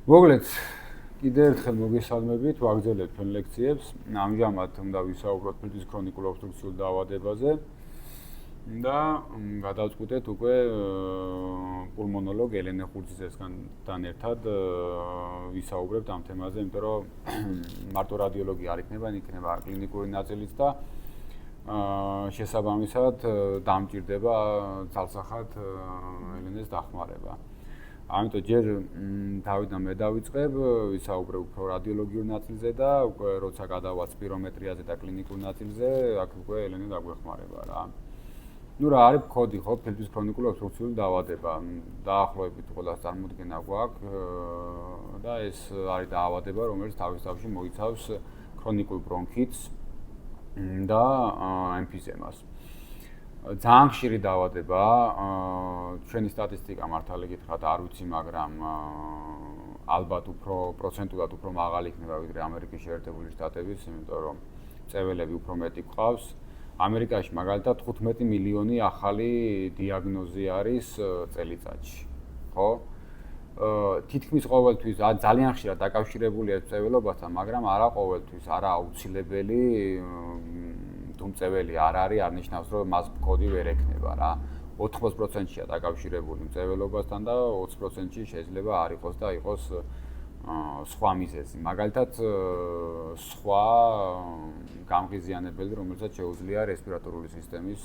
მოგლეთ, კიდევ ერთხელ მოგესალმებით, ვაგრძელებთ ჩვენ ლექციებს. ამჟამად უნდა ვისაუბროთ ფილტვის ქრონიკულ ობსტრუქციულ დაავადებაზე და გადავწყვიტეთ უკვე პულმონოლოგ ელენე ხურცისესთან ერთად ვისაუბრებთ ამ თემაზე, იმიტომ რომ მარტო რადიოლოგი არ იქნება, იქნება კლინიკური ნაწილიც და შესაბამისად დამჭირდება ძალსახად ელენეს დახმარება. ამიტომ ჯერ თავიდან მე დავიწყებ, ვისაუბრებ უფრო რადიოლოგიურ ნაწილზე და უკვე როცა გადავალ სპირომეტრიაზე და კლინიკურ ნაწილზე, აქ უკვე ელენე დაგვეხმარება რა. ნუ რა არის კოდი ხო, ფილტვის ქრონიკული ობსტრუქციული დაავადება. დაახლოებით ყველას წარმოდგენა გვაქვს და ეს არის დაავადება, რომელიც თავის თავში მოიცავს ქრონიკულ ბრონქიტს და ემფიზემას. ძალიან ხშირი დაავადებაა, ჩვენი სტატისტიკა მართალი გითხრათ არ ვიცი, მაგრამ ალბათ უფრო პროცენტულად უფრო მაღალი იქნება ვიდრე ამერიკის შეერთებული შტატების, იმიტომ რომ წეველები უფრო მეტი გვყავს. ამერიკაში მაგალითად 15 მილიონი ახალი დიაგნოზი არის წელიწადში, ხო? თითქმის ყოველთვის ძალიან ხშირად დაკავშირებულია წეველობასთან, მაგრამ არა ყოველთვის, არა აუცილებელი თუმწეველი არ არის, არ ნიშნავს, რომ მას კოდი ვერ ექნება რა. 80%-ია დაკავშირებული მწეველობასთან და 20%-ში შეიძლება არ იყოს და იყოს სხვა მიზეზი. მაგალითად, სხვა გამღიზიანებელი, რომელსაც შეუძლია რესპირატორული სისტემის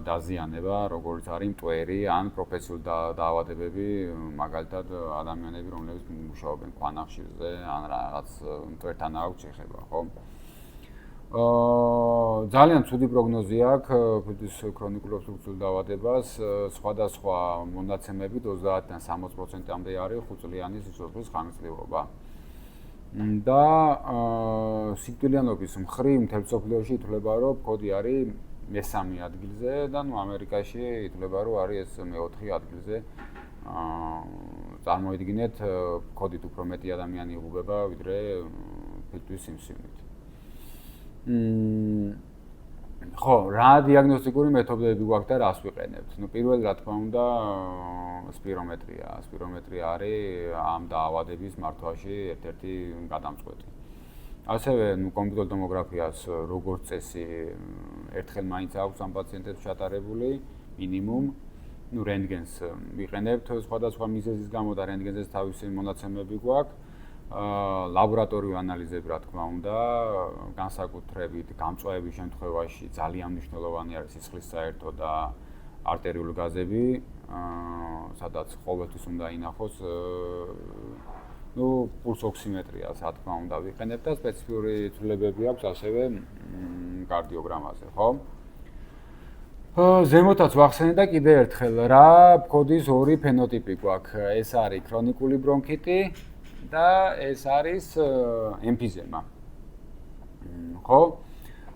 დაზიანება, როგორც არის მტვერი ან პროფესიული დაავადებები, მაგალითად ადამიანები, რომლებიც მუშაობენ ქვანახშირზე ან რაღაც მტვერთან აქვს შეხება, ხო? ძალიან ცუდი პროგნოზი აქვს ფილტვის ქრონიკულ ობსტრუქციულ დაავადებას, სხვადასხვა მონაცემებით 30-დან 60%-მდე არის 5 წლიანი სიცოცხლის ხანგრძლივობა. და სიკვდილიანობის მხრივ მთელ მსოფლიოში ითვლება, რომ კოდი არის მესამე ადგილზე და ნუ ამერიკაში ითვლება, რომ არის ეს მეოთხე ადგილზე. წარმოიდგინეთ, კოდით უფრო მეტი ადამიანი იღუპება, ვიდრე ფილტვის სიმსივნით. ხო, რა დიაგნოსტიკური მეთოდები გვაქვს და რას ვიყენებთ? ნუ პირველი რა თქმა უნდა სპირომეტრია. სპირომეტრია არის ამ დაავადების მართვაში ერთ-ერთი გადამწყვეტი. ასევე ნუ კომპიუტერულ ტომოგრაფიას როგორც წესი ერთხელ მაინც აქვს ამ პაციენტებს ჩატარებული მინიმუმ. ნუ რენტგენს ვიყენებთ სხვადასხვა მიზეზის გამო და რენტგენზეც თავისი მონაცემები გვაქვს. ლაბორატორიული ანალიზები რა თქმა უნდა, განსაკუთრებით გამწვავების შემთხვევაში ძალიან მნიშვნელოვანი არის სისხლის საერთო და არტერიული გაზები, სადაც ყოველთვის უნდა ინახოს პულს ოქსიმეტრიას რა თქმა უნდა ვიყენებთ და სპეციფიური ცვლილებები აქვს ასევე კარდიოგრამაზე, ხო? ზემოთაც ვახსენე და კიდევ ერთხელ რა კოდის ორი ფენოტიპი გვაქვს. ეს არის ქრონიკული ბრონქიტი და ეს არის ემფიზემა. ხო?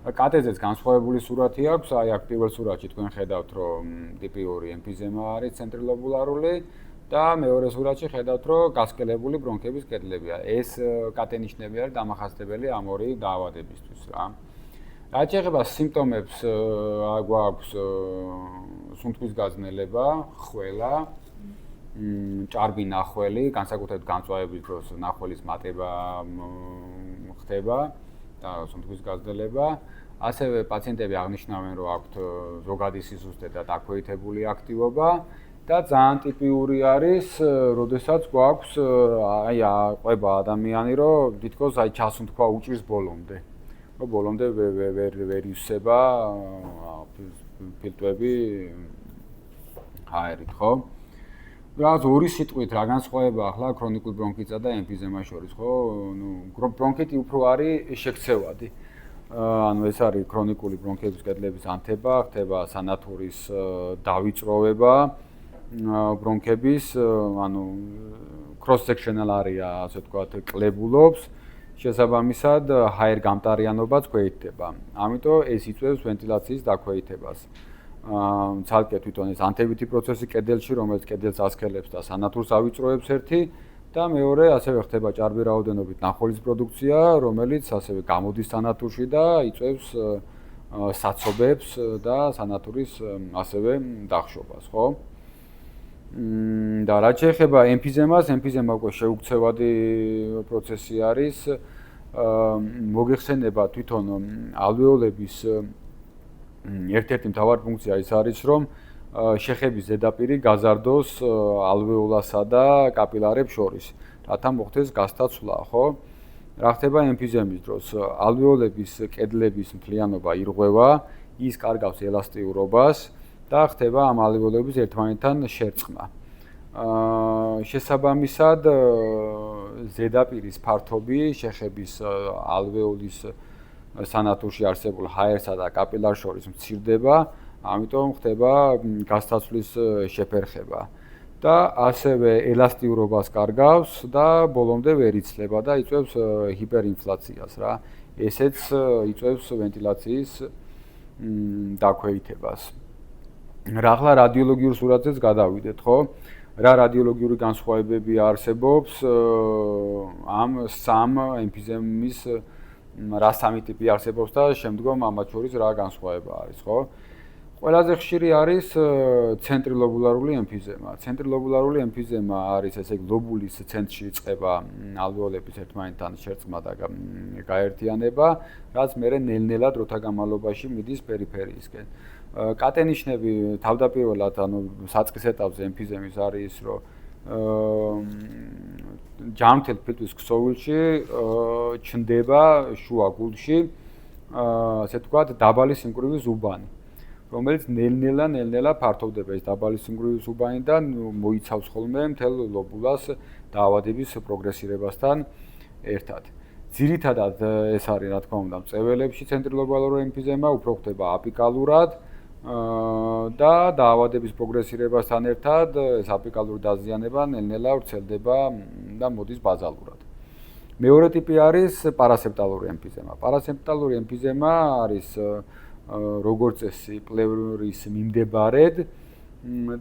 კატეზეც განსხვავებული სურათი აქვს. აი აქ პირველ სურათში თქვენ ხედავთ, რომ ტიპი 2 ემფიზემა არის ცენტრილობულარული და მეორე სურათში ხედავთ, რომ გასკელებული ბრონქების კედლებია. ეს კატენიშნები არის დამახასიათებელი ამ ორი დაავადებისთვის რა. რაც შეეხება სიმპტომებს, გვაქვს სუნთქვის გაძნელება, ხველა, ჭარბი ნახველი, განსაკუთრებით განწვავების დროს ნახველის მატება ხდება და სუნთქვის გაძნელება. ასევე პაციენტები აღნიშნავენ, რომ აქვთ ზოგადი სისუსტე და დაქვეითებული აქტივობა და ძალიან ტიპიური არის, როდესაც გვაქვს აი ყვება ადამიანი, რომ თითქოს აი ჩასუნთქვა უჭირს ბოლომდე. ბოლომდე ვერ ივსება ფილტვები ჰაერით, ხო? რაღაც ორი სიტყვით რა განსხვავება ახლა ქრონიკულ ბრონქიტსა და ემფიზემას შორის, ხო? ნუ ბრონქიტი უფრო არის შექცევადი. ანუ ეს არის ქრონიკული ბრონქების კედლების ანთება, ხდება სანათურის დავიწროვება ბრონქების, ანუ cross-sectional area, ასე ვთქვათ, კლებულობს. შესაბამისად, ჰაერგამტარიანობაც ქვეითდება. ამიტომ ეს იწვევს ვენტილაციის დაქვეითებას. ცალკე თვითონ ეს ანთებითი პროცესი კედელში, რომელიც კედელს ასქელებს და სანათურს ავიწროებს ერთი და მეორე ასევე ხდება ჭარბი რაოდენობით ნახველის პროდუქცია, რომელიც ასევე გამოდის სანათურში და იწვევს საცობებს და სანათურის ასევე დახშობას, ხო? და რაც შეეხება ემფიზემას, ემფიზემა უკვე შეუქცევადი პროცესი არის. მოგეხსენება თვითონ ალვეოლების ერთ-ერთი მთავარი ფუნქცია ის არის, რომ შეხების ზედაპირი გაზარდოს ალვეოლასა და კაპილარებს შორის, რათა მოხდეს გასთაცვლა, ხო? რა ხდება ემფიზემის დროს? ალვეოლების კედლების მთლიანობა ირღვევა, ის კარგავს ელასტიურობას და ხდება ამ ალვეოლების ერთმანეთთან შერწყმა. შესაბამისად, ზედაპირის ფართობი შეხების ალვეოლის სანათურში არსებულ ჰაერსა და კაპილარს შორის მცირდება, ამიტომ ხდება გასთაცვლის შეფერხება. და ასევე ელასტიურობას კარგავს და ბოლომდე ვერ იცლება და იწვევს ჰიპერინფლაციას რა. ესეც იწვევს ვენტილაციის დაქვეითებას. ახლა რადიოლოგიურ სურათზეც გადავიდეთ, ხო? რა რადიოლოგიური განსხვავებები არსებობს ამ სამ ემფიზემის რა სამი ტიპი არსებობს და შემდგომ ამათ შორის რა განსხვავება არის, ხო? ყველაზე ხშირი არის ცენტრილობულარული ემფიზემა. ცენტრილობულარული ემფიზემა არის ესე იგი ლობულის ცენტრში იწყება ალვეოლების ერთმანეთთან შერწყმა და გაერთიანება, რაც მერე ნელ-ნელა დროთა განმავლობაში მიდის პერიფერიისკენ. კატენიშნები თავდაპირველად ანუ საწყის ეტაპზე ემფიზემის არის ის, რომ ჯამთელ ფილტვის ქსოვილში ჩნდება შუა გულში ასე ვთქვათ დაბალი სიმკვრივის უბანი, რომელიც ნელ-ნელა ფართოვდება ეს დაბალი სიმკვრივის უბანი და მოიცავს ხოლმე მთელ ლობულას დაავადების პროგრესირებასთან ერთად. ძირითადად ეს არის რა თქმა უნდა მწველებში ცენტრილობულარული ემფიზემა, უფრო ხდება აპიკალურად და დაავადების პროგრესირებასთან ერთად ეს აპიკალური დაზიანება ნელ-ნელა ვრცელდება და მოდის ბაზალურად. მეორე ტიპი არის პარასეპტალური ემფიზემა. პარასეპტალური ემფიზემა არის როგორც წესი პლევრის მიმდებარედ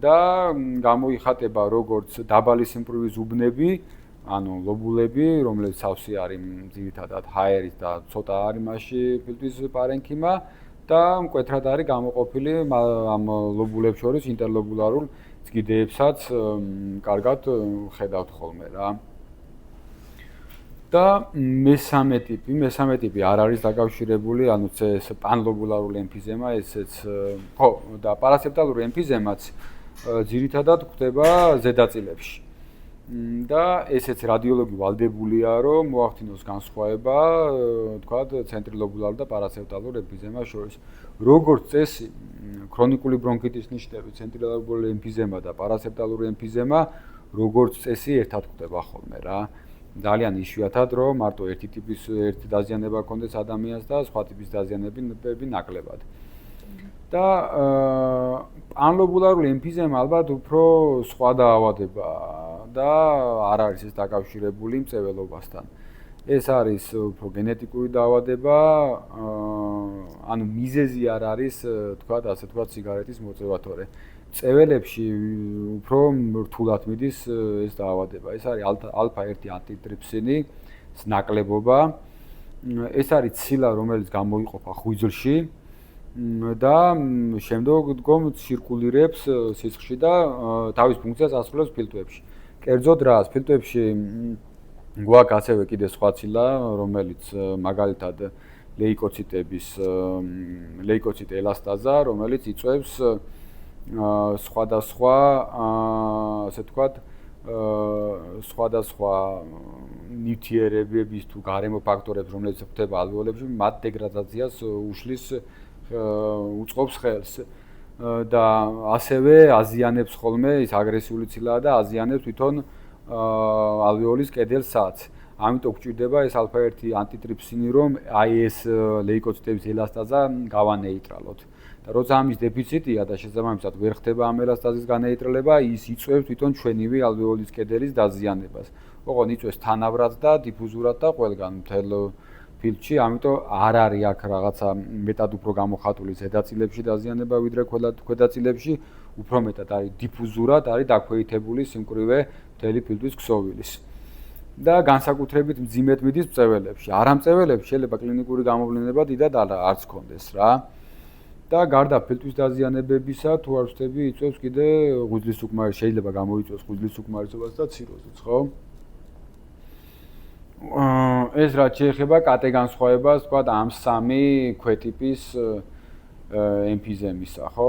და გამოიხატება როგორც დაბალი სიმკვრივის უბნები, ანუ ლობულები, რომელიც სავსე არის ძირითადად ჰაერით და ცოტა არის მასში ფილტვის პარენქიმა და მკვეთრად არის გამოყოფილი ამ ლობულებს შორის ინტერლობულარულ წგიდებსაც კარგად ხედავთ ხოლმე რა. და მესამე ტიპი არ არის დაკავშირებული, ანუ ეს პანლობულარული ემფიზემა, ესეც ხო, და პარასეპტალური ემფიზემაც ძირითადად ხდება ზედაწილებში. და ესეც რადიოლოგი ვალდებულია, რომ მოახდინოს განსხვავება, თქვათ, ცენტრილობულარ და პარასეპტალურ ემფიზემას შორის. როგორც წესი, ქრონიკული ბრონქიტის ნიშნები, ცენტრილობულარი ემფიზემა და პარასეპტალური ემფიზემა, როგორც წესი, ერთად ხდება ხოლმე რა. ძალიან იშვიათად, რომ მარტო ერთი ტიპის ერთი დაზიანება ჰქონდეს ადამიანს და სხვა ტიპის დაზიანებები ნაკლებად. და პანლობულარული ემფიზემა ალბათ უფრო სხვა დაავადებაა და არ არის ეს დაკავშირებული მწველობასთან. ეს არის უფრო გენეტიკური დაავადება, ანუ მიზეზი არ არის, თქვათ, ასე თქვათ, სიგარეტის მოწევა თორე. წეველებში უფრო რთულად მიდის ეს დაავადება. ეს არის ალფა-1 ანტიტრიფსინი, ნაკლებობა. ეს არის ცილა, რომელიც გამოიყოფა ღვიძლში და შემდგომ ცირკულირებს სისხლში და თავის ფუნქციას ასრულებს ფილტვებში. კერძოდ რა, ფილტვებში გვაქვს ასევე კიდე სხვა ცილა, რომელიც მაგალითად ლეიკოციტ ელასტაზა, რომელიც იწვევს სხვადასხვა ასე ვთქვათ სხვადასხვა ნივთიერებების თუ გარემო ფაქტორებს, რომელიც ხდება ალვეოლებში, მათ დეგრადაციას უშლის უწყობს ხელს და ასევე აზიანებს ხოლმე ის აგრესიული ცილაა და აზიანებს თვითონ ალვეოლის კედელსაც. ამიტომ გვჭირდება ეს ალფა-1 ანტიტრიფსინი, რომ აი ეს ლეიკოციტების ელასტაზა გავანეიტრალოთ. და როცა ამის დეფიციტია და შესაბამისად ვერ ხდება ამ ელასტაზის განეიტრალება, ის იწვევს თვითონ ჩვენივე ალვეოლის კედელის დაზიანებას. ოღონდ იწვევს თანაბრად და დიფუზურად და ყველგან მთელ ფილტვში, ამიტომ არ არის აქ რაღაცა მეტად უფრო გამოხატული ზედაწილებში დაზიანება, ვიდრე ქვედაწილებში, უფრო მეტად არის დიფუზურად, არის დაქვეითებული სიმკვრივე მთელი ფილტვის ქსოვილის. და განსაკუთრებით მძიმედ მიდის მწველებში. არა მწველებში შეიძლება კლინიკური გამოვლენა დიდად არც ქონდეს რა. და გარდა ფილტვის დაზიანებებისა, თუ არ ვწდები, იწვევს კიდე ღვიძლის უკმარისობას, შეიძლება გამოიწვევს ღვიძლის უკმარისობას და ციროზიც, ხო? ეს რაც შეეხება კატე განსხვავებას, თქვა ამ სამი ქვეტიპის ემფიზემისა, ხო?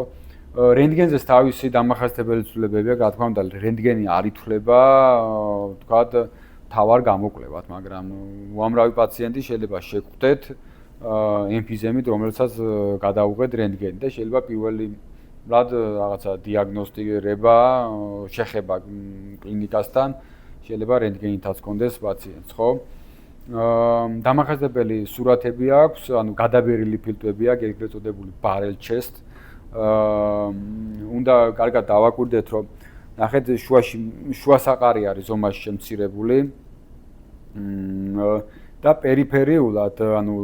რენტგენზეც თავისი დამახასიათებელი ცვლილებებია, რა თქმა უნდა, რენტგენი არ ითვლება, თქვა თავარ გამოკვლევად, მაგრამ უამრავი პაციენტი შეიძლება შეგვხვდეთ ემფიზემით, რომელსაც გადაუღეთ რენტგენი და შეიძლება პირველად რაღაცა დიაგნოსტირება, შეხება კლინიკასთან, შეიძლება რენტგენითაც კონდეს პაციენტს, ხო? დამახასიათებელი სურათები აქვს, ანუ გადაბერილი ფილტვები აქვს, ეგრეთ წოდებული barrel chest. უნდა კარგად დავაკვირდეთ, რომ ნახეთ შუა საყარი არის ზომაში შემცირებული. და პერიფერიულად, ანუ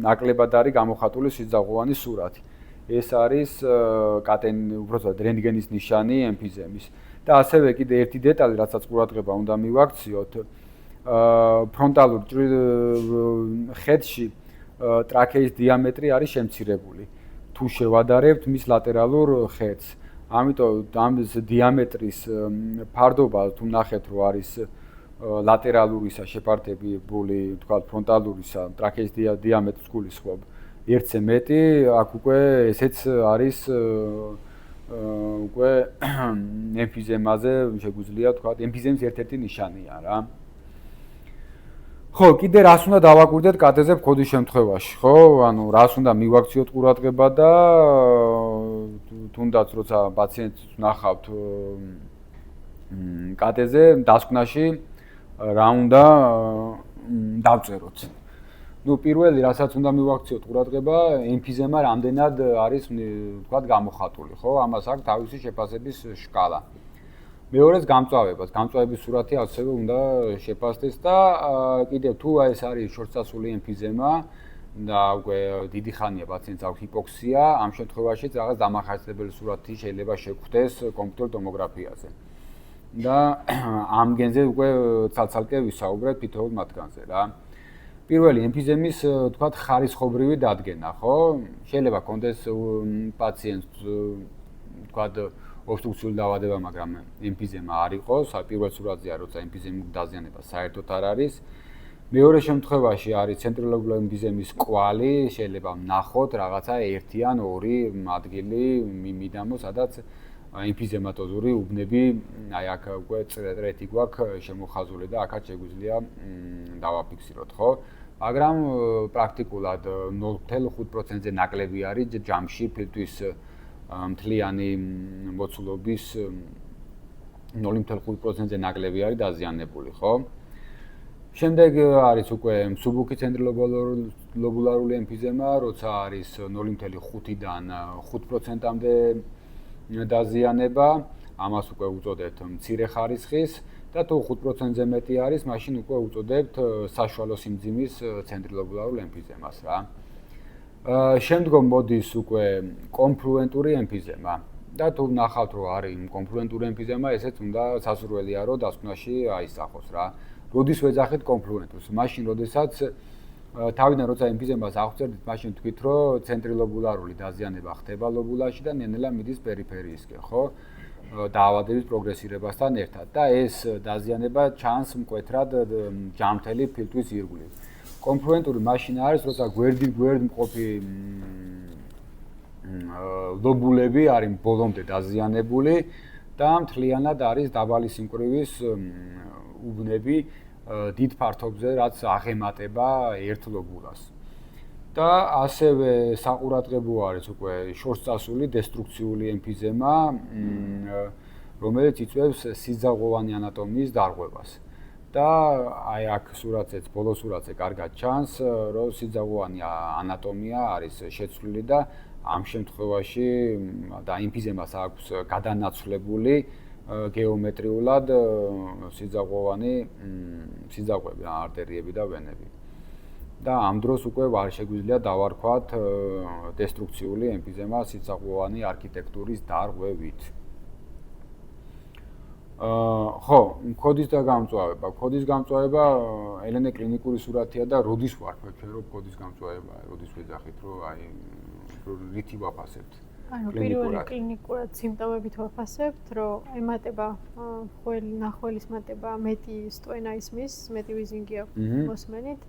ნაკლებად არის გამოხატული სიძაღოვანი სურათი. ეს არის უბრალოდ რენტგენის ნიშანი ემფიზემის. და ასევე კიდე ერთი დეტალი, რასაც ყურადღება უნდა მივაქციოთ, ფრონტალურ ხედში ტრაქეის დიამეტრი არის შემცირებული. თუ შევადარებთ მის ლატერალურ ხედს. ამიტომ ამ დიამეტრის ფარდობა თუ ნახეთ, რომ არის ლატერალურისა შეფართებული, თქვა ფრონტალურისა, ტრაქეის დიამეტრის გულისხმობ 1-ზე მეტი, აქ უკვე ესეც არის უკვე ემფიზემაზე შეგვიძლია თქვა, ემფიზემის ერთ-ერთი ნიშანია რა. ხო, კიდე რას უნდა დავაკვირდეთ კატეზე ფქოდის შემთხვევაში, ხო? ანუ რას უნდა მივაქციოთ ყურადღება და თუნდაც როცა პაციენტს ნახავთ კატეზე დასკვნაში რა უნდა დავწეროთ. ნუ პირველი რასაც უნდა მივაქციოთ ყურადღება, ემფიზემა რამდენად არის თქვა გამოხატული, ხო? ამას აქვს თავისი შეფასების შკალა. მეორეც გამწვავებას, გამწვავების სურათი ასევე უნდა შეფასდეს და კიდევ თუ ეს არის შორტსასრული ემფიზემა და უკვე დიდი ხანია პაციენტს აქვს ჰიპოქსია, ამ შემთხვევაშიც რაღაც დამახასიათებელი სურათი შეიძლება შეგვხვდეს კომპიუტერულ ტომოგრაფიაზე. და ამ გენზე უკვე ცალ-ცალკე ვისაუბრეთ თითოეულ მათგანზე რა. პირველი ემფიზემის თქვა ხარისხობრივი დადგენა, ხო? შეიძლება კონდეს პაციენტს თქვა ობსტრუქციული დაავადება, მაგრამ ემფიზემა არ იყოს, პირველ სურათზეა, როცა ემფიზემის დაზიანება საერთოდ არ არის. მეორე შემთხვევაში არის ცენტრალურული ემფიზემის კვალი, შეიძლება ვნახოთ რაღაცა 1 ან 2 ადგილი მიდამო, სადაც ემფიზემატოზური უბნები, აი აქ უკვე წრეთი გვაქვს შემოხაზული და აქაც შეგვიძლია დავაფიქსიროთ, ხო? მაგრამ პრაქტიკულად 0.5%-ზე ნაკლები არის ჯამში ფილტვის მთლიანი მოცულობის 0.5%-ზე ნაკლები არის დაზიანებული, ხო? შემდეგ არის უკვე მსუბუქი ცენტრალურული ემფიზემა, როცა არის 0.5-დან 5%-მდე დაზიანება, ამას უკვე უწოდებთ მცირე ხარისხის და თუ 5%-ზე მეტი არის, მაშინ უკვე უწოდებთ საშუალო სიმძიმის ცენტრალურულ ემფიზემას რა. შემდგომ მოდის უკვე კონფლუენტური ემფიზემა და თუ ნახავთ, რომ არის კონფლუენტური ემფიზემა, ესეც უნდა სასურველია, რომ დასკვნაში აისახოს რა. როდის ვეძახით კონფლუენტურს? მაშინ, როდესაც თავიდან როცა ემფიზემას აღწერდით, მაშინ თქვით, რომ ცენტრალურული დაზიანება ხდება ლობულაში და ნელ-ნელა მიდის პერიფერიისკენ, ხო? დაავადების პროგრესირებასთან ერთად და ეს დაზიანება ჩანს მკვეთრად ჯამთელი ფილტვის ირგვლივ. კონფლუენტური მაშინ არის, როცა გვერდმყოფი ლობულები არის ბოლომდე დაზიანებული და მთლიანად არის დაბალი სიმკვრივის უბნები დიდ ფართობზე, რაც აღემატება ერთ ლობულას. და ასევე საყურადღებო არის უკვე შორტსასრული დესტრუქციული ემფიზემა, რომელიც იწვევს სიძაღოვანი ანატომიის დარღვევას. და აი აქ სურათზეც, ბოლო სურათზე კარგად ჩანს, რომ სიძაღოვანი ანატომია არის შეცვლილი და ამ შემთხვევაში და ემფიზემას აქვს გადანაცვლებული გეომეტრიულად სიძაღვები, არტერიები და ვენები. და ამ დროს უკვე არ შეგვიძლია დავარქვათ დესტრუქციული ემფიზემა სიძაღოვანი არქიტექტურის დარღვევით. ხო, ქოდის და გამწვავება. ქოდის გამწვავება ელენე კლინიკური სურათია და როდის ვარქვით, რომ ქოდის გამწვავება, როდის ვეძახით, რომ აი რითი ვაფასებთ? ანუ პირველი კლინიკურად სიმპტომებით ვაფასებთ, რომ ემატება ნახველის მატება, მეტი სტვენა ისმის, მეტი ვიზინგი აქვს მოსმენით.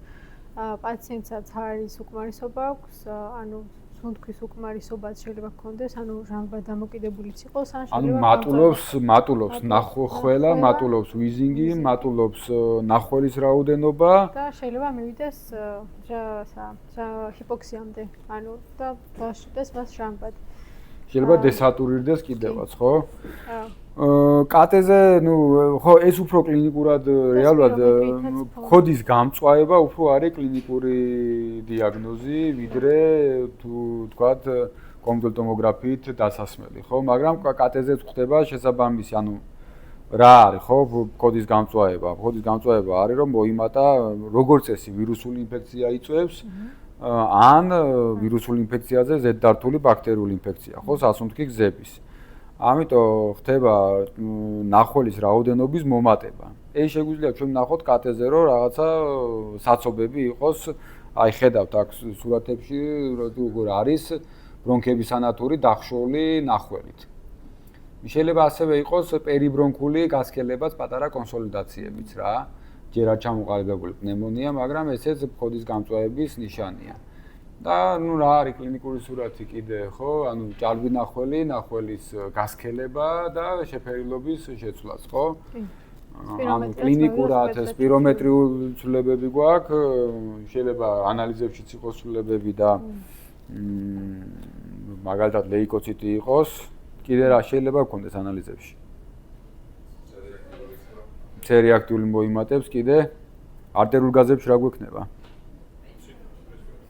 პაციენტსაც არის უკმარისობა აქვს, ანუ სუნთქვის უკმარისობაც შეიძლება გქონდეს, ანუ ჟანგბად დამოკიდებულიც იყოს, ან შეიძლება მატულობს ნახველა, მატულობს ვიზინგი, მატულობს ნახველის რაოდენობა და შეიძლება მივიდეს ჰიპოქსიამდე, ანუ და დაშვიდეს მას ჟანგბადი. შეიძლება დესატურირდეს კიდევაც, ხო? კატეზე, ხო, ეს უფრო კლინიკურად რეალურად ქოდის გამწვავება უფრო არის კლინიკური დიაგნოზი, ვიდრე თუ თქვათ კომპიუტერული ტომოგრაფიით დასასმელი, ხო? მაგრამ კატეზეც ხდება შესაბამისი, ანუ რა არის, ხო, ქოდის გამწვავება? ქოდის გამწვავება არის, რომ მოიმატა როგორც წესი ვირუსული ინფექცია იწვევს, ან ვირუსული ინფექციაზე ზედდართული ბაქტერიული ინფექცია, ხო, სასუნთქი გზების. ამიტომ ხდება ნახველის რაოდენობის მომატება. ეს შეგვიძლია ჩვენ ვნახოთ კატეზე, რომ რაღაცა საცობები იყოს, აი ხედავთ აქ სურათებში, როგორ არის ბრონქების ანათური დახშული ნახველით. შეიძლება ასევე იყოს პერიბრონქული გასქელებაც პატარა კონსოლიდაციებიც რა. ჯერ არ ჩამოყალიბებული პნევმონია, მაგრამ ესეც ქოდის გამწვავების ნიშანია. და რა არის კლინიკური სურათი კიდე, ხო? ანუ ჭარბი ნახველი, ნახველის გასქელება და შეფერილობის შეცვლაც, ხო? ანუ კლინიკურად სპირომეტრიული ცვლილებები გვაქვს, შეიძლება ანალიზებშიც იყოს ცვლილებები და მაგალითად ლეიკოციტი იყოს, კიდე რა შეიძლება გქონდეს ანალიზებში? C-რეაქტიული მოიმატებს კიდე არტერულ გაზებში რა გვექნება?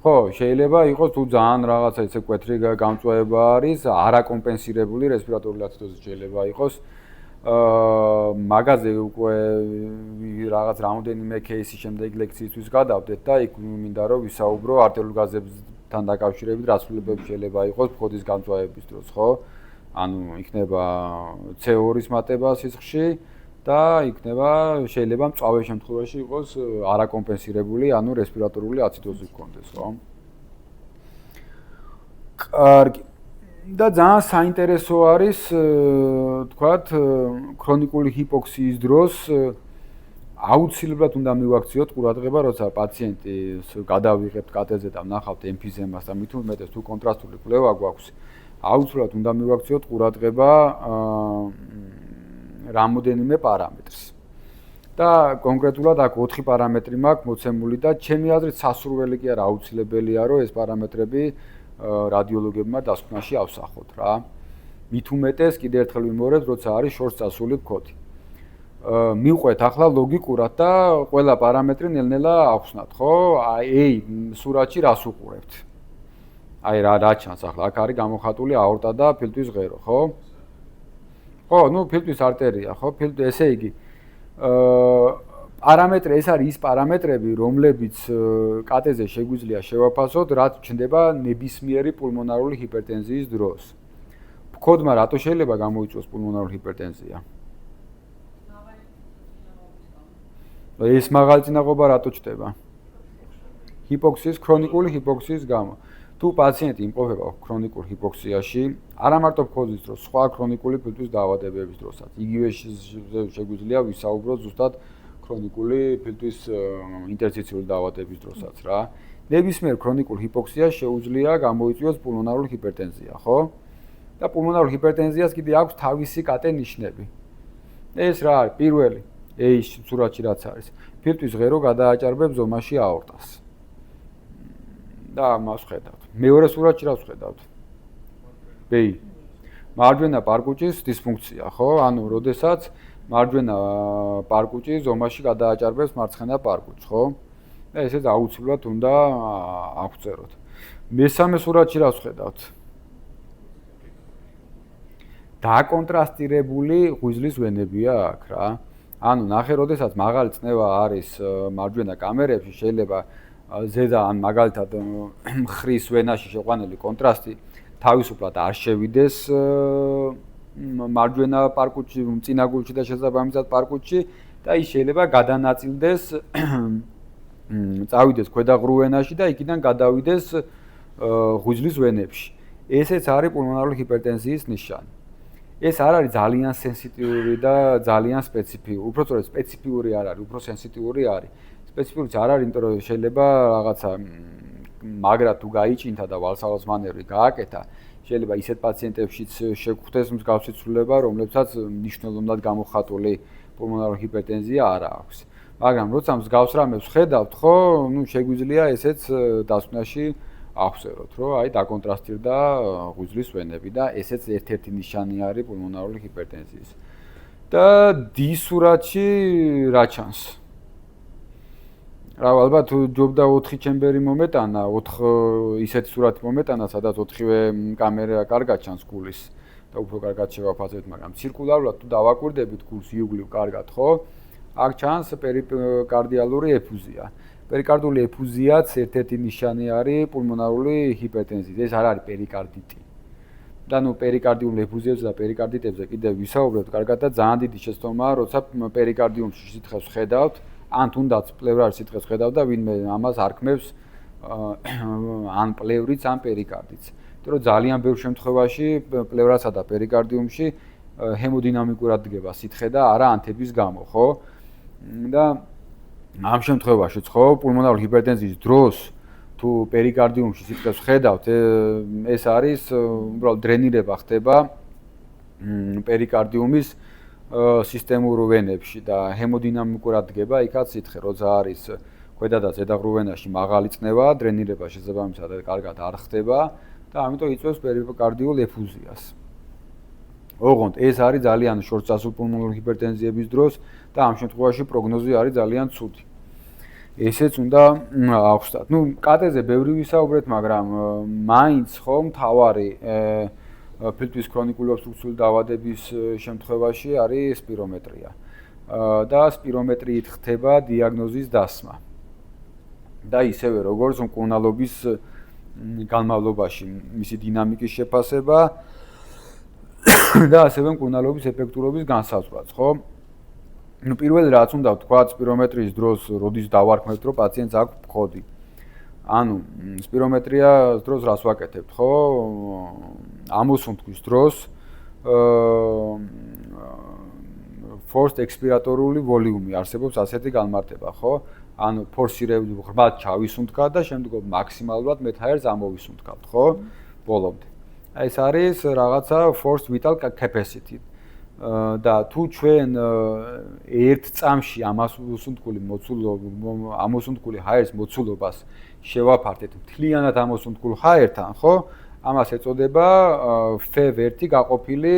ხო, შეიძლება იყოს თუ ძალიან რაღაცა ისე კვეთრი გამწვავება არის, არაკომპენსირებული რესპირატორული აციდოზი შეიძლება იყოს. მაგაზე უკვე რაღაც რამოდენიმე кейსის შემდეგ ლექციისთვის გადავდეთ და იქ მინდა რომ ვისაუბრო არტერულ გაზებთან დაკავშირებით რა ცვლილებები შეიძლება იყოს ქოდის გამწვავების დროს, ხო? ანუ იქნება CO2-ის მატება სისხლში და იქნება შეიძლება მწვავე შემთხვევაში იყოს არაკომპენსირებული, ანუ რესპირატორული აციდოზი გქონდეს, ხო? კარგი. და ძალიან საინტერესო არის, თქვათ, ქრონიკული ჰიპოქსიის დროს აუცილებლად უნდა მივაქციოთ ყურადღება, როცა პაციენტის გადავიღებთ კატეზე და ვნახავთ ემფიზემას და მით უმეტეს თუ კონტრასტული კვლევა გვაქვს, აუცილებლად უნდა მივაქციოთ ყურადღება რამოდენიმე პარამეტრს. და კონკრეტულად აქ 4 პარამეტრი მაქვს მოცემული და ჩემი აზრით სასურველი კი არა აუცილებელია, რომ ეს პარამეტრები რადიოლოგებმა დასკვნაში ავსახოთ რა. მით უმეტეს კიდევ ერთხელ ვიმეორებ, როცა არის შორს წასული ქოდი. მივყვეთ ახლა ლოგიკურად და ყველა პარამეტრი ნელ-ნელა ახსნათ, ხო? აი, სურათში რას უყურებთ? აი რა ჩანს ახლა? აქ არის გამოხატული აორტა და ფილტვის ღერო, ხო? ხო, ფილტვის არტერია, ხო? ესე იგი პარამეტრი ეს არის ის პარამეტრები, რომლებიც კატეზე შეგვიძლია შევაფასოთ, რაც ჩნდება ნებისმიერი პულმონარული ჰიპერტენზიის დროს. ქოდმა რატო შეიძლება გამოიწვიოს პულმონარული ჰიპერტენზია? ეს მაღალი წინაღობა რატო ჩნდება? ჰიპოქსიის, ქრონიკული ჰიპოქსიის გამო. თუ პაციენტი იმყოფება ქრონიკულ ჰიპოქსიაში, არა მარტო ქოდის დროს, სხვა ქრონიკული ფილტვის დაავადებების დროსაც, იგივე შეგვიძლია ვისაუბროთ ზუსტად ქრონიკული ფილტვის ინტერსტიციული დაავადების დროსაც რა. ნებისმიერ ქრონიკულ ჰიპოქსიას შეუძლია გამოიწვიოს პულმონარული ჰიპერტენზია, ხო? და პულმონარულ ჰიპერტენზიას კიდე აქვს თავისი კატე ნიშნები. ეს რა არის? პირველი, ეს სურათში რაც არის, ფილტვის ღერო გადააჭარბებს ზომაში აორტას. და მას ხედავთ. მეორე სურათში რა ვხედავთ? B. მარჯვენა პარკუჭის დისფუნქცია, ხო? ანუ, როდესაც მარჯვენა პარკუჭი ზომაში გადააჭარბებს მარცხენა პარკუჭს, ხო? და ესეც აუცილებლად უნდა აღწეროთ. მესამე სურათში რა ვხედავთ? დაკონტრასტირებული ღვიძლის ვენებია აქ რა. ანუ ნახე, როდესაც მაღალი წნევა არის მარჯვენა კამერებში, შეიძლება ზედა ან მაგალითად მხრის ვენაში შეყვანილი კონტრასტი თავისუფლად არ შევიდეს მარჯვენა პარკუჭში, წინა გულში და შესაბამისად პარკუჭში და ის შეიძლება გადანაწილდეს, წავიდეს ქვედა ღრუ ვენაში და იქიდან გადავიდეს ღვიძლის ვენებში. ესეც არის პულმონარული ჰიპერტენზიის ნიშანი. ეს არ არის ძალიან სენსიტიური და ძალიან სპეციფიური. უფრო სწორედ სპეციფიური არ არის, უფრო სენსიტიური არის. სპეციფიურიც არ არის, იმიტომ რომ შეიძლება რაღაცა მაგრა თუ გაიჭინთა და ვალსავალსმანერვი გააკეთა, შეიძლება ისეთ პაციენტებშიც შეგხვდეს მსგავსი ცვლილება, რომლებსაც მნიშვნელოვნად გამოხატული პულმონარული ჰიპერტენზია არ აქვს. მაგრამ როცა მსგავს რამებს ხედავთ, ხო, შეგვიძლია ესეც დასკვნაში ახსენოთ, რომ აი დაკონტრასტირდა ღვიძლის ვენები და ესეც ერთ-ერთი ნიშანი არის პულმონარული ჰიპერტენზიის. და D სურათში რა ჩანს? რა ალბათ ჯობდა 4 ჩემბერი მომეტანა, 4 ისეთი სურათი მომეტანა, სადაც 4-ვე კამერა კარგად ჩანს გულის და უფრო კარგად შევაფასებთ, მაგრამ ცირკულარულად თუ დავაკვირდებით გულს იუგლივ კარგად, ხო? აქ ჩანს პერიკარდიალური ეფუზია. პერიკარდიული ეფუზიაც ერთ-ერთი ნიშანი არის პულმონარული ჰიპერტენზიის. ეს არ არის პერიკარდიტი. და ნუ პერიკარდიულ ეფუზიებზე და პერიკარდიტებზე კიდევ ვისაუბრებთ კარგად და ძალიან დიდი შეცდომაა, როცა პერიკარდიუმში სითხეს ხედავთ, ან თუნდაც პლევრაში სითხეს ხედავთ და ვინმე ამას არქმევს ან პლევრიც, ან პერიკარდიც. იმიტომ რომ ძალიან ბევრ შემთხვევაში პლევრასა და პერიკარდიუმში ჰემოდინამიკურად დგება სითხე და არა ანთების გამო, ხო? და ამ შემთხვევაშიც ხო პულმონარული ჰიპერტენზიის დროს თუ პერიკარდიუმში სითხეს ხედავთ, ეს არის უბრალოდ დრენირება ხდება პერიკარდიუმის სისტემურ ვენებში და ჰემოდინამიკურად დგება იქაც სითხე, როცა არის ქვედა და ზედაღრუ ვენაში მაღალი წნევა, დრენირება შესაბამისად კარგად არ ხდება და ამიტომ იწვევს პერიკარდიულ ეფუზიას. ოღონდ ეს არის ძალიან შორტწასული პულმონარული ჰიპერტენზიების დროს და ამ შემთხვევაში პროგნოზი არის ძალიან ცუდი. ესეც უნდა ახსნათ. ნუ კატეზე ბევრი ვისაუბრეთ, მაგრამ მაინც ხო მთავარი ფილტვის ქრონიკული ობსტრუქციული დაავადების შემთხვევაში არის სპირომეტრია. და სპირომეტრიით ხდება დიაგნოზის დასმა. და ისევე როგორც მკურნალობის განმავლობაში მისი დინამიკის შეფასება და ასევე მკურნალობის ეფექტურობის განსაზღვრაც, ხო? ნუ პირველი რაც უნდა ვთქვათ, სპირომეტრიის დროს როდის დავარქმევთ, რომ პაციენტს აქვს ფხოდი. ანუ სპირომეტრიას დროს რას ვაკეთებთ, ხო? ამოსუნთქვის დროს forced expiratorული ვოლიუმი არსებობს ასეთი განმარტება, ხო? ანუ ფორსირებული ღრმად ჩავისუნთქავთ და შემდგომ მაქსიმალურად მეთაერს ამოვისუნთქავთ, ხო? ბოლომდე. ეს არის რაღაცა forced vital capacity. და თუ ჩვენ ერთ წამში ამოსუნთქული ჰაერის მოცულობას შევაფართეთ მთლიანად ამოსუნთქულ ჰაერთან, ხო? ამას ეწოდება F1 გაყოფილი,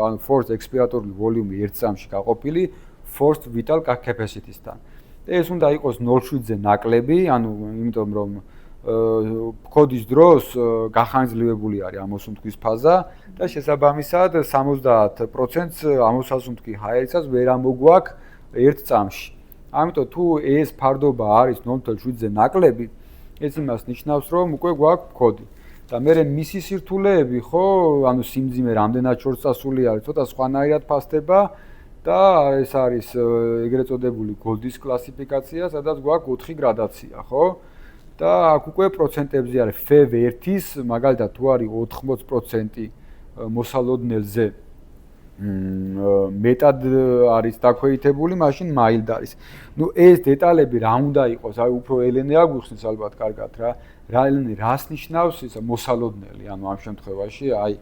ანუ forced expiratory volume ერთ წამში გაყოფილი forced vital capacity-სთან. ეს უნდა იყოს 0.7-ზე ნაკლები, ანუ იმიტომ რომ ფხოდის დროს გახანგრძლივებული არის ამოსუნთქვის ფაზა და შესაბამისად 70%-ს ამოსასუნთქი ჰაერიცას ვერ ამოგვაქვს ერთ წამში. ამიტომ თუ ეს ფარდობა არის 0.7-ზე ნაკლები, ეს იმას ნიშნავს, რომ უკვე გვაქვს ფხოდი. და მე მისი სირთულეები, ხო, ანუ სიმძიმე რამდენად შორტწასული არის, ცოტა სხვანაირად ფასდება და ეს არის ეგრეთ წოდებული გოლდის კლასიფიკაცია, სადაც გვაქვს 4 გრადაცია, ხო? და აქ უკვე პროცენტებზე არის F1-ის, მაგალითად თუ არის 80% მოსალოდნელზე მეტად არის დაქვეითებული, მაშინ mild არის. ნუ ეს დეტალები რა უნდა იყოს, აი უფრო ელენე აგვიხსნის ალბათ კარგად რა. რა ელენე რას ნიშნავს ის მოსალოდნელი, ანუ ამ შემთხვევაში აი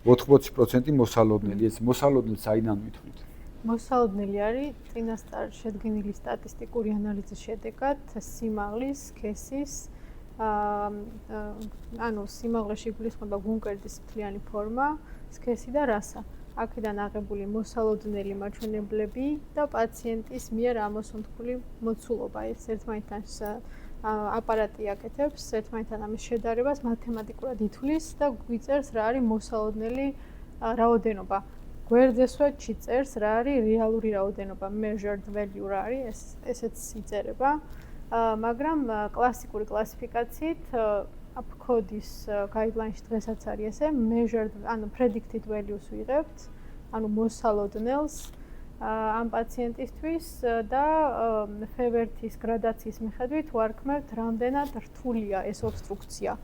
80% მოსალოდნელი, ეს მოსალოდნელი საიდან ვითვლით? მოსალოდნელი არის წინასწარ შედგენილი სტატისტიკური ანალიზის შედეგად სიმაღლის, სქესის, ანუ სიმაღლეში იგულისხმება გუნკერდის მთლიანი ფორმა, სქესი და რასა. აქედან აღებული მოსალოდნელი მაჩვენებლები და პაციენტის მიერ ამოსუნთქული მოცულობა. ეს ერთმანეთთან აპარატი აკეთებს, ერთმანეთთან ამის შედარებას მათემატიკურად ითვლის და გვიწერს რა არის მოსალოდნელი რაოდენობა. გვერდესვე წერს რა არის რეალური რაოდენობა, measured value რა არის, ესეც იწერება. მაგრამ კლასიკური კლასიფიკაციით ფხოდის guideline-ში დღესაც არის ესე, measured, ანუ predicted values ვიღებთ, ანუ მოსალოდნელს ამ პაციენტისთვის და F1-ის გრადაციის მიხედვით ვარქმევთ რამდენად რთულია ეს ობსტრუქცია.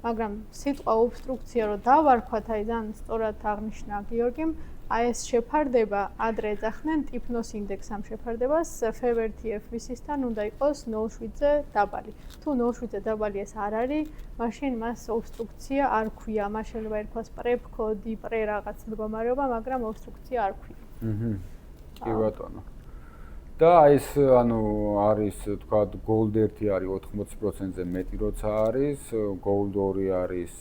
მაგრამ სიტყვა ობსტრუქცია რო დავარქვათ, აი ძალიან სწორად აღნიშნა გიორგიმ, აი ეს შეფარდება ადრე ეძახდნენ ტიფნოს ინდექს ამ შეფარდებას, F1 F-ისთან უნდა იყოს 0.7-ზე დაბალი. თუ 0.7-ზე დაბალი ეს არ არის, მაშინ მას ობსტრუქცია არ ქვია. მას შეიძლება ერქვას პრეფქოდი, პრე რაღაც მდგომარეობა, მაგრამ ობსტრუქცია არ ქვია. კი ბატონო. და ეს ანუ არის თქვა gold 1 არის 80%-ზე მეტი როცა არის, gold 2 არის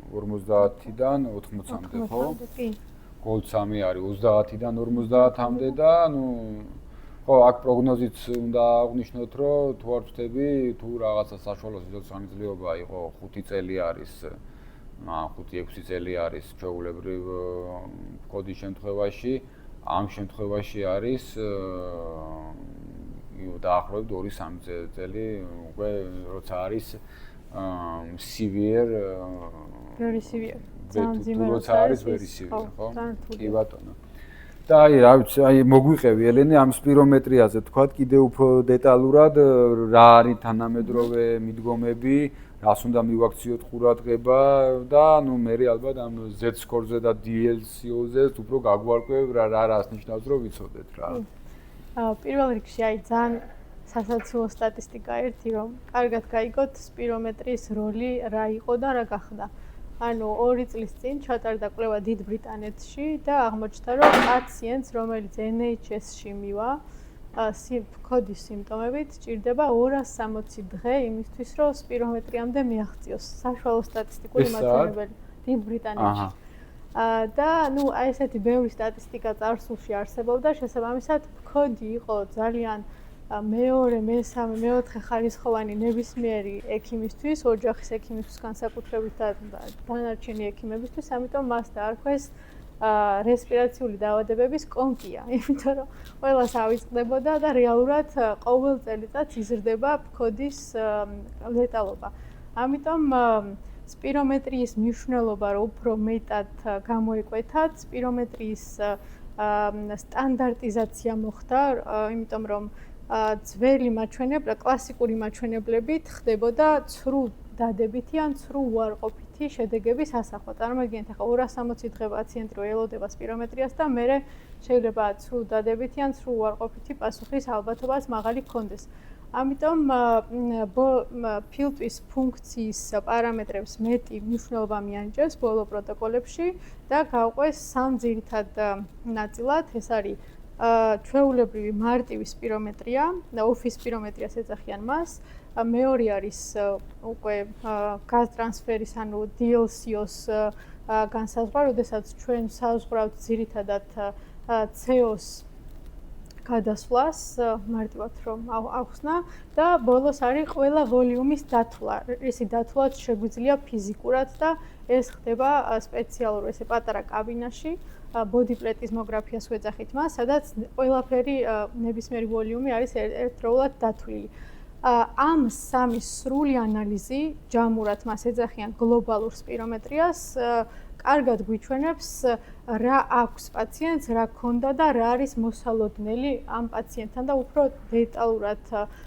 50-დან 80-მდე, ხო? კი. gold 3 არის 30-დან 50-მდე და ანუ ხო, აქ პროგნოზიც უნდა აღვნიშნოთ, რომ თუ არ ვწდები, თუ რაღაცა საშუალო სიცოცხლეობა იყო 5 წელი არის 5-6 წელი არის ჩვეულებრივ კოდის შემთხვევაში, ამ შემთხვევაში არის დაახლოებით 2-3 წელი უკვე როცა არის severe very severe. როცა არის very severe, ხო? კი ბატონო. და რა ვიცი, აი მოგვიყევი ელენე ამ სპირომეტრიაზე თქვათ კიდე უფრო დეტალურად რა არის თანამედროვე მიდგომები, რას უნდა მივაქციოთ ყურადღება და ნუ მე ალბათ ამ Z-score-ზე და DLCO-ზე უფრო გაგვარკვევ რას ნიშნავს რომ ვიცოდეთ რა. პირველ რიგში აი ძალიან სასაცილო სტატისტიკა ერთი რომ კარგად გაიგოთ სპირომეტრის როლი რა იყო და რა გახდა. ანუ 2 წლის წინ ჩატარდა კვლევა დიდ ბრიტანეთში და აღმოჩნდა რომ პაციენტს რომელიც NHS-ში მივა კოდის სიმპტომებით ჭირდება 260 დღე იმისთვის რომ სპირომეტრიამდე მიაღწიოს. საშუალო სტატისტიკური მაჩვენებელი დიდ ბრიტანეთში. და ნუ აი ესეთი ბევრი სტატისტიკა წარსულში არსებობდა, შესაბამისად კოდი იყო ძალიან მეორე, მესამე, მეოთხე ხარისხოვანი ნებისმიერი ექიმისთვის, ოჯახის ექიმისთვის განსაკუთრებით და დანარჩენი ექიმებისთვის, ამიტომ მას დაარქვეს რესპირაციული დაავადებების კონკია, იმიტომ რომ ყველას ავიწყდებოდა და რეალურად ყოველ წელიწადს იზრდება კოდის ლეტალობა. ამიტომ სპირომეტრიის მნიშვნელობა რომ უფრო მეტად გამოიკვეთათ, სპირომეტრიის სტანდარტიზაცია მოხდა, იმიტომ რომ ძველი მაჩვენებლები, კლასიკური მაჩვენებლებით ხდებოდა ცრუ დადებითი ან ცრუ უარყოფითი შედეგების ასახვა. წარმოგიდგენთ, ახლა 260 დღე პაციენტი რო ელოდება სპირომეტრიას და მერე შეიძლება ცრუ დადებითი ან ცრუ უარყოფითი პასუხის ალბათობაც მაღალი ჰქონდეს. ამიტომ ფილტვის ფუნქციის პარამეტრებს მეტი მნიშვნელობა მიანიჭებს ბოლო პროტოკოლებში და გავყვეს სამ ძირითად ნაწილად, ეს არის ჩვეულებრივი მარტივი სპირომეტრია, ოფის სპირომეტრიას ეძახიან მას. მეორე არის უკვე გაზტრანსფერის ანუ DLCO-ს განსაზღვრა, როდესაც ჩვენ საზღვრავთ ძირითადად CO-ს გადასვლას, მარტივად რომ ახსნა და ბოლოს არის ყველა ვოლიუმის დათვლა. ისი დათვლაც შეგვიძლია ფიზიკურად და ეს ხდება სპეციალურ ესე პატარა კაბინაში. body პლეტიზმოგრაფიას ვეძახით მას, სადაც ყველაფერი ნებისმიერი ვოლიუმი არის ერთდროულად დათვლილი. ამ სამის სრული ანალიზი ჯამურად მას ეძახიან გლობალურ სპირომეტრიას, კარგად გვიჩვენებს რა აქვს პაციენტს, რა ქონდა და რა არის მოსალოდნელი ამ პაციენტთან და უფრო დეტალურად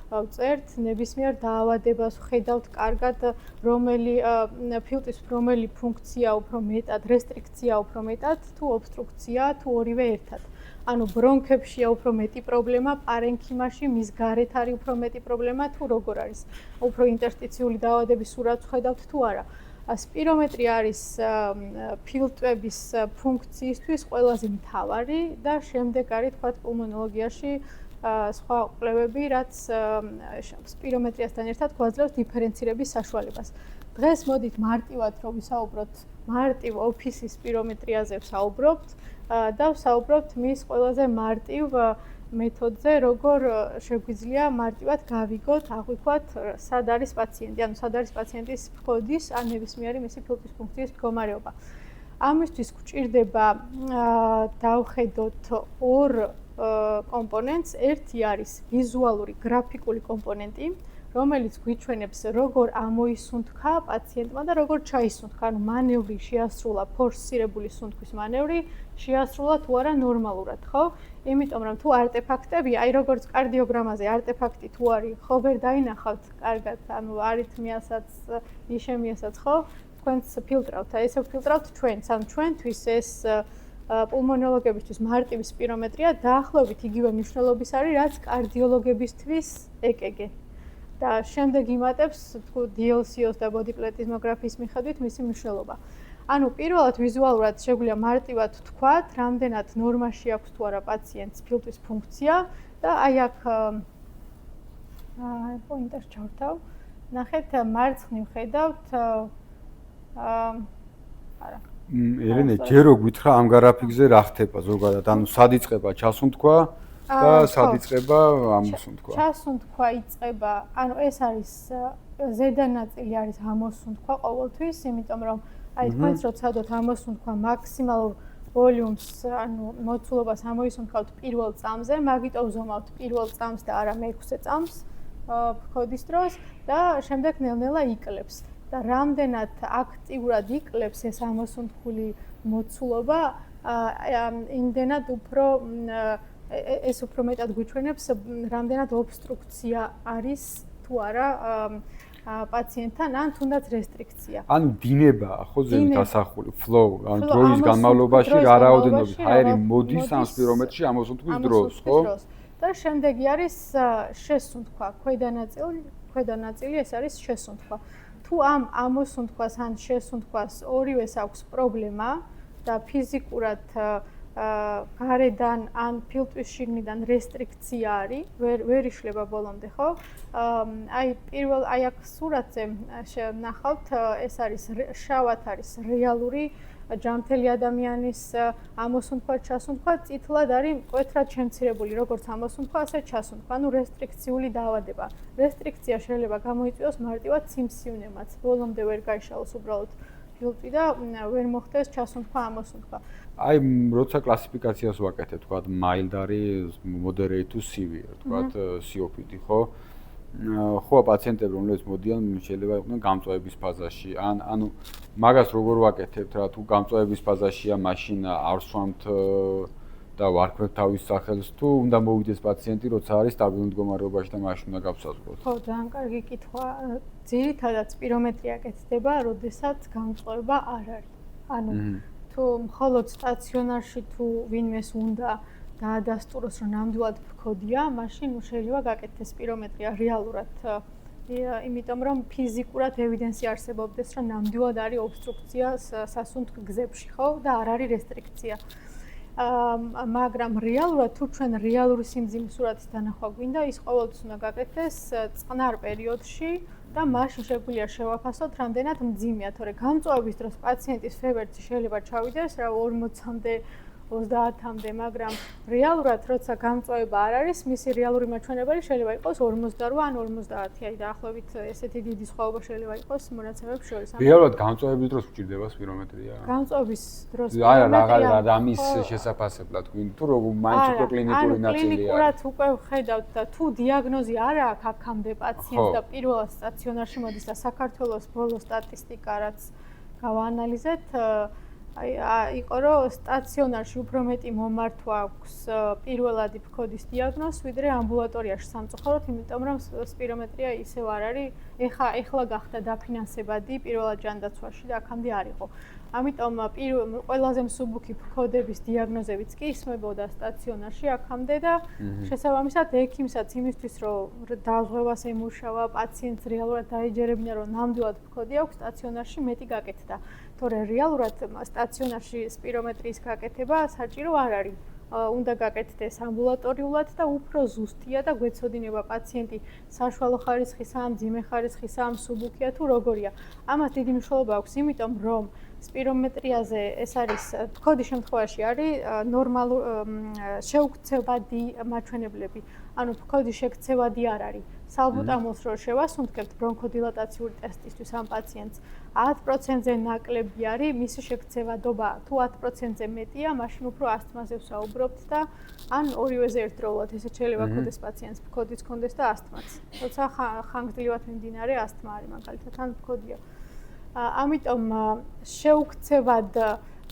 ვწერთ ნებისმიერ დაავადებას, ხედავთ კარგად რომელი ფილტვის რომელი ფუნქცია უფრო მეტად, რესტრიქცია უფრო მეტად, თუ ობსტრუქცია, თუ ორივე ერთად. ანუ ბრონქებშია უფრო მეტი პრობლემა, პარენქიმაში მის გარეთ არის უფრო მეტი პრობლემა, თუ როგორ არის. უფრო ინტერსტიციული დაავადების სურათს ხედავთ თუ არა. სპირომეტრია არის ფილტვების ფუნქციისთვის ყველაზე მთავარი და შემდეგ არის თქვათ პულმონოლოგიაში სხვა კვლევები, რაც სპირომეტრიასთან ერთად გვაძლევს დიფერენცირების საშუალებას. დღეს მოდით მარტივად რომ ვისაუბროთ მარტივ ოფისის სპირომეტრიაზე ვსაუბრობთ და ვსაუბრობთ მის ყველაზე მარტივ მეთოდზე, როგორ შეგვიძლია მარტივად გავიგოთ, აღვიქვათ, სად არის პაციენტი, ანუ სად არის პაციენტის კოდის ან ნებისმიერი მისი ფილტვის ფუნქციის მდგომარეობა. ამისთვის გვჭირდება დავხედოთ ორ კომპონენტს, ერთი არის ვიზუალური გრაფიკული კომპონენტი, რომელიც გვიჩვენებს როგორ ამოისუნთქა პაციენტმა და როგორ ჩაისუნთქა, ანუ მანევრი შეასრულა, ფორსირებული სუნთქვის მანევრი შეასრულა თუ არა ნორმალურად, ხო? იმიტომ რომ თუ არტეფაქტები, აი როგორც კარდიოგრამაზე არტეფაქტი თუ არის, ხო ვერ დაინახავთ კარგად, ანუ არითმიასაც, იშემიასაც, ხო? თქვენს ფილტრავთ, აი ესე ვფილტრავთ ჩვენც, ანუ ჩვენთვის ეს პულმონოლოგებისთვის მარტივი სპირომეტრია დაახლოებით იგივე მნიშვნელობის არის, რაც კარდიოლოგებისთვის EKG. და შემდეგ იმატებს თუ DLCO-ს და body plethysmography-ის მიხედვით მისი მნიშვნელობა. ანუ პირველად ვიზუალურად შეგვიძლია მარტივად ვთქვათ, რამდენად ნორმაში აქვს თუ არა პაციენტს ფილტვის ფუნქცია და აი აქ პოინტერს ჩავთავ. ნახეთ, მარცხნივ ხედავთ არა. ელენე, ჯერო გითხრა ამ გრაფიკზე რა ხდება ზოგადად? ანუ სად იწყება ჩასუნთქვა და სად იწყება ამოსუნთქვა? ჩასუნთქვა იწყება, ანუ ეს არის ზედა ნაწილი არის ამოსუნთქვა ყოველთვის, იმიტომ რომ აი თქვენს რო ცადოთ ამოსუნთქვა მაქსიმალურ ვოლიუმს, ანუ მოცულობას ამოისუნთქავთ პირველ წამზე, მაგით ვზომავთ პირველ წამს და არა მე-6 წამს ფქოდის დროს და შემდეგ ნელ-ნელა იკლებს. და რამდენად აქტიურად იკლებს ეს ამოსუნთქული მოცულობა, იმდენად უფრო ეს უფრო მეტად გვიჩვენებს, რამდენად ობსტრუქცია არის თუ არა პაციენტთან, ან თუნდაც რესტრიქცია. ანუ დინებაა ხო ზევით ასახული, flow, ანუ დროის განმავლობაში რა რაოდენობით ჰაერი მოდის ამ სპირომეტრში ამოსუნთქვის დროს, ხო? და შემდეგი არის შესუნთქვა, ქვედა ნაწილი ეს არის შესუნთქვა. თუ ამ ამოსუნთქვას ან შესუნთქვას ორივეს აქვს პრობლემა და ფიზიკურად გარედან ან ფილტვის შიგნიდან რესტრიქცია არის, ვერ იშლება ბოლომდე, ხო? აი აქ სურათზე ნახავთ, ეს არის შავად არის რეალური ჯანმრთელი ადამიანის ამოსუნთქვა, ჩასუნთქვა, წითლად არის მკვეთრად შემცირებული, როგორც ამოსუნთქვა, ასე ჩასუნთქვა, ანუ რესტრიქციული დაავადება. რესტრიქცია შეიძლება გამოიწვიოს მარტივად სიმსივნემაც, ბოლომდე ვერ გაიშალოს უბრალოდ ფილტვი და ვერ მოხდეს ჩასუნთქვა, ამოსუნთქვა. აი, როცა კლასიფიკაციას ვაკეთებ, თქვა, mild არის, moderate to severe, თქვა, COPD, ხო? ხო, პაციენტები, რომლებიც მოდიან, შეიძლება იყვნენ გამწვავების ფაზაში. ანუ მაგას როგორ ვაკეთებთ რა, თუ გამწვავების ფაზაშია, მაშინ არ სვამთ და ვარქმევთ თავის სახელს, თუ უნდა მოვიდეს პაციენტი, როცა არის სტაბილურ მდგომარეობაში და მაშინ უნდა გავსაზღვროთ. ხო, ძალიან კარგი კითხვა. ძირითადად სპირომეტრია კეთდება, როდესაც გამწვავება არ არის. ანუ თუ მხოლოდ სტაციონარში თუ ვინმეს უნდა დაადასტუროს, რომ ნამდვილად ფქოდია, მაშინ შეიძლება გაკეთდეს სპირომეტრია რეალურად. იმიტომ რომ ფიზიკურად ევიდენსი არსებობდეს, რომ ნამდვილად არის ობსტრუქცია სასუნთქ გზებში, ხო? და არ არის რესტრიქცია. მაგრამ რეალურად თუ ჩვენ რეალური სიმძიმის სურათის დანახვა გვინდა, ის ყოველთვის უნდა გაკეთდეს წყნარ პერიოდში და მაშინ შეგვიძლია შევაფასოთ, რამდენად მძიმეა, თორე გამწვავების დროს პაციენტის ფებერცი შეიძლება ჩავიდეს რა 40-მდე 30-მდე, მაგრამ რეალურად როცა გამწვავება არ არის, მისი რეალური მაჩვენებელი შეიძლება იყოს 48 ან 50, აი დაახლოებით ესეთი დიდი სხვაობა შეიძლება იყოს მონაცემებს შორის. რეალურად გამწვავების დროს გვჭირდება სპირომეტრია? გამწვავების დროს არა, ამის შესაფასებლად გვინდა, თუ როგორ მაინც უფრო კლინიკური ნაწილია. კლინიკურად უკვე ვხედავთ და თუ დიაგნოზი არ აქვს აქამდე პაციენტს და პირველად სტაციონარში მოდის და საქართველოს ბოლო სტატისტიკა რაც გავაანალიზეთ, იყო რომ სტაციონარში უფრო მეტი მომართვა აქვს პირველადი ფქოდის დიაგნოზს, ვიდრე ამბულატორიაში სამწუხაროდ, იმიტომ რომ სპირომეტრია ისევ არ არის, ეხლა გახდა დაფინანსებადი პირველად ჯანდაცვაში და აქამდე არ იყო. ამიტომ ყველაზე მსუბუქი ფქოდების დიაგნოზებიც კი ისმებოდა სტაციონარში აქამდე და შესაბამისად ექიმსაც იმისთვის რომ დაზღვევას ემუშავა, პაციენტს რეალურად დაეჯერებინა რომ ნამდვილად ფქოდი აქვს, სტაციონარში მეტი გაკეთდა. თორე რეალურად სტაციონარში სპირომეტრიის გაკეთება საჭირო არ არის. უნდა გაკეთდეს ამბულატორიულად და უფრო ზუსტია და გვეცოდინება პაციენტი საშუალო ხარისხისაა, მძიმე ხარისხისაა, მსუბუქია თუ როგორია. ამას დიდი მნიშვნელობა აქვს, იმიტომ რომ სპირომეტრიაზე ეს არის ფქოდის შემთხვევაში არის ნორმალური შეუქცევადი მაჩვენებლები. ანუ ფქოდის შექცევადი არ არის. სალბუტამოლს რო შევასუნთქებთ ბრონქოდილატაციური ტესტისთვის ამ პაციენტს 10%-ზე ნაკლები არის მისი შექცევადობა. თუ 10%-ზე მეტია, მაშინ უფრო ასთმაზე ვსაუბრობთ და ან ორივეზე ერთდროულად ესეც შეიძლება ქონდეს პაციენტს, ფქოდიც ქონდეს და ასთმაც. როცა ხანგრძლივად მიმდინარე ასთმა არის მაგალითად, ან ფქოდია. ამიტომ შეუქცევად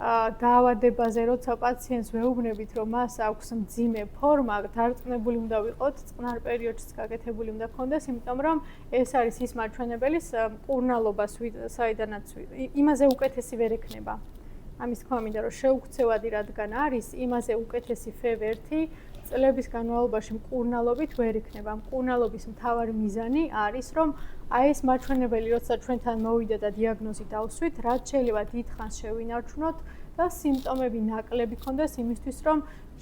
დაავადებაზე, როცა პაციენტს ვეუბნებით, რომ მას აქვს მძიმე ფორმა, დარწმუნებული უნდა ვიყოთ, წყნარ პერიოდშიც გაკეთებული უნდა ქონდეს, იმიტომ რომ ეს არის ის მაჩვენებელი მკურნალობას, საიდანაც იმაზე უკეთესი ვერ ექნება. ამის თქმა მინდა, რომ შეუქცევადი რადგან არის, იმაზე უკეთესი ფევერთი წლების განმავლობაში მკურნალობით ვერ იქნება. მკურნალობის მთავარი მიზანი არის, რომ აი ეს მაჩვენებელი, როცა ჩვენთან მოვიდა და დიაგნოზი დავსვით, რაც შეიძლება დიდხანს შევინარჩუნოთ და სიმპტომები ნაკლები ქონდეს იმისთვის, რომ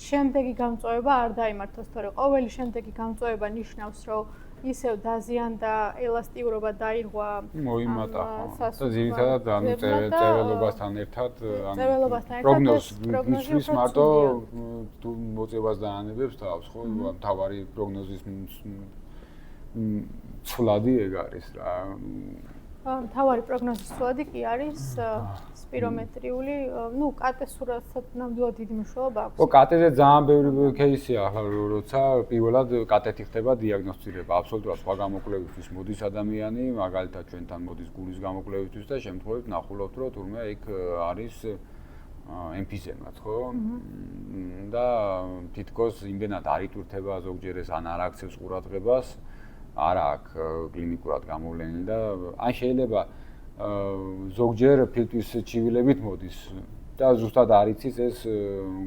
შემდეგი გამწვავება არ დაიმართოს, თორე ყოველი შემდეგი გამწვავება ნიშნავს, რომ ისევ დაზიანდა ელასტიურობა დაირღვა მოიმატა და ძირითადად ანუ წერილობასთან ერთად პროგნოზის მარტო თუ მოწევას დაანებებს თავს ხო თავარი პროგნოზის ცვლადი ეგ არის რა თავარი პროგნოზის ცვლადი კი არის სპირომეტრიული ნუ კატეს სურათსაც ნამდვილად დიდი მნიშვნელობა აქვს. ო კატეზე ძალიან ბევრი кейსია ახლა როცა პირველად კატეთი ხდება დიაგნოსტირება აბსოლუტურად სხვა გამოკვლევისთვის მოდის ადამიანი მაგალითად ჩვენთან მოდის გულის გამოკვლევისთვის და შემთხვევით ნახულობთ რომ თურმე იქ არის ემფიზემაც ხო და თითქოს იმდენად არ იტვირთება ზოგჯერ ეს ან არ აქცევს ყურადღებას არ აქვს კლინიკურად გამოვლენილი და ან შეიძლება ზოგჯერ ფილტვის ჩივილებით მოდის და ზუსტად არ იცის ეს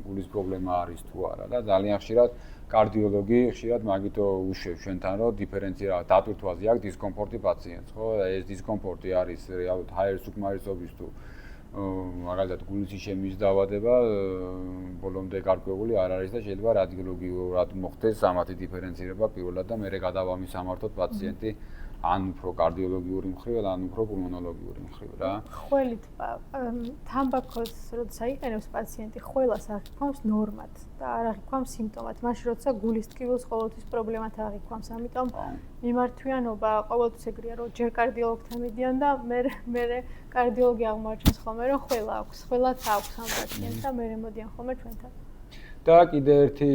გულის პრობლემა არის თუ არა და ძალიან ხშირად კარდიოლოგი ხშირად მაგითო უშვებს ჩვენთან რომ დიფერენცირება დატვირთვაზე აქვს დისკომფორტი პაციენტს ხო და ეს დისკომფორტი არის რეალურად ჰაერის უკმარისობის თუ მაგალითად გულის იშემის დაავადება ბოლომდე გარკვეული არ არის და შეიძლება რადიოლოგიურად მოხდეს ამათი დიფერენცირება პირველად და მერე გადავამის სამართოთ პაციენტი ან უფრო კარდიოლოგიური მხრივ, ან უფრო პულმონოლოგიური მხრივ რა. ხველით თამბაქოს როცა იყენებს პაციენტი, ხველას აღიქვამს ნორმად და არ აღიქვამს სიმპტომად. მაშინ როცა გულის ტკივილს ყოველთვის პრობლემათ აღიქვამს. ამიტომ მიმართვიანობა ყოველთვის ეგრეა, რომ ჯერ კარდიოლოგთან მიდიან და მე კარდიოლოგი აღმოაჩენს ხოლმე, რომ ხველა აქვს. ხველაც აქვს ამ პაციენტს და მე მოდიან ხოლმე ჩვენთან. და კიდე ერთი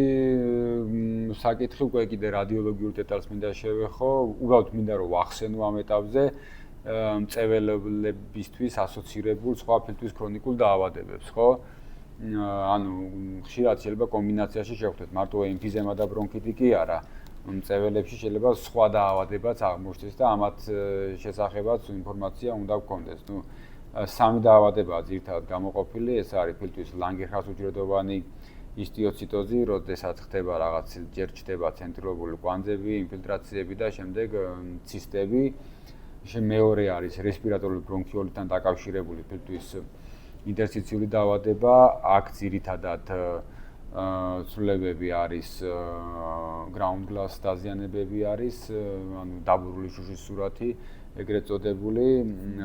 საკითხი უკვე კიდე რადიოლოგიურ დეტალს მინდა შევეხო, უბრალოდ მინდა რომ ვახსენო ამ ეტაპზე მწეველებისთვის ასოცირებულ სხვა ფილტვის ქრონიკულ დაავადებებს, ხო? ანუ ხშირად შეიძლება კომბინაციაში შევხვდეთ მარტო ემფიზემა და ბრონქიტი კი არა. მწეველებში შეიძლება სხვა დაავადებაც აღმოჩნდეს და ამათ შესახებაც ინფორმაცია უნდა გქონდეს. ნუ სამი დაავადებაა ძირითადად გამოყოფილი, ეს არის ფილტვის ლანგერჰანს უჯრედოვანი ისტიოციტოზი, როდესაც ხდება რაღაც ჯერ ჩდება ცენტრალური კვანძები, ინფილტრაციები და შემდეგ ცისტები. მეორე არის რესპირატორული ბრონქიოლიტთან დაკავშირებული ფილტვის ინტერსტიციული დაავადება, აქ ძირითადად ცვლილებები არის ground glass დაზიანებები არის, ანუ დაბურული შუშის სურათი, ეგრეთ წოდებული,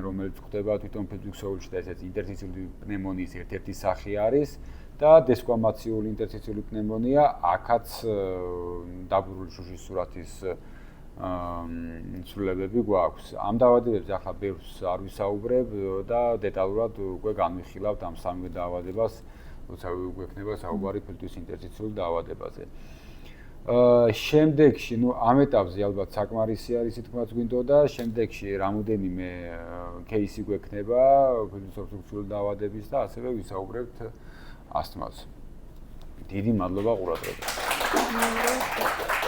რომელიც ხდება თვითონ ფილტვის ქსოვილში და ესეც ინტერსტიციული პნემონიის ერთ-ერთი სახე არის. და დესკვამაციული ინტერსტიციული პნემონია, აქაც დაბურული შუშის სურათის ცვლილებები გვაქვს. ამ დაავადებებზე ახლა ბევრს არ ვისაუბრებ და დეტალურად უკვე განვიხილავთ ამ სამივე დაავადებას, როცა გვექნება საუბარი ფილტვის ინტერსტიციული დაავადებაზე. შემდეგში, ნუ ამ ეტაპზე ალბათ საკმარისი არის თქმაც გვინდოდა, შემდეგში რამოდენიმე кейსი გვექნება ფილტვის ობსტრუქციული დაავადების და ასევე ვისაუბრებთ ასთმაზე. დიდი მადლობა ყურადღებისთვის.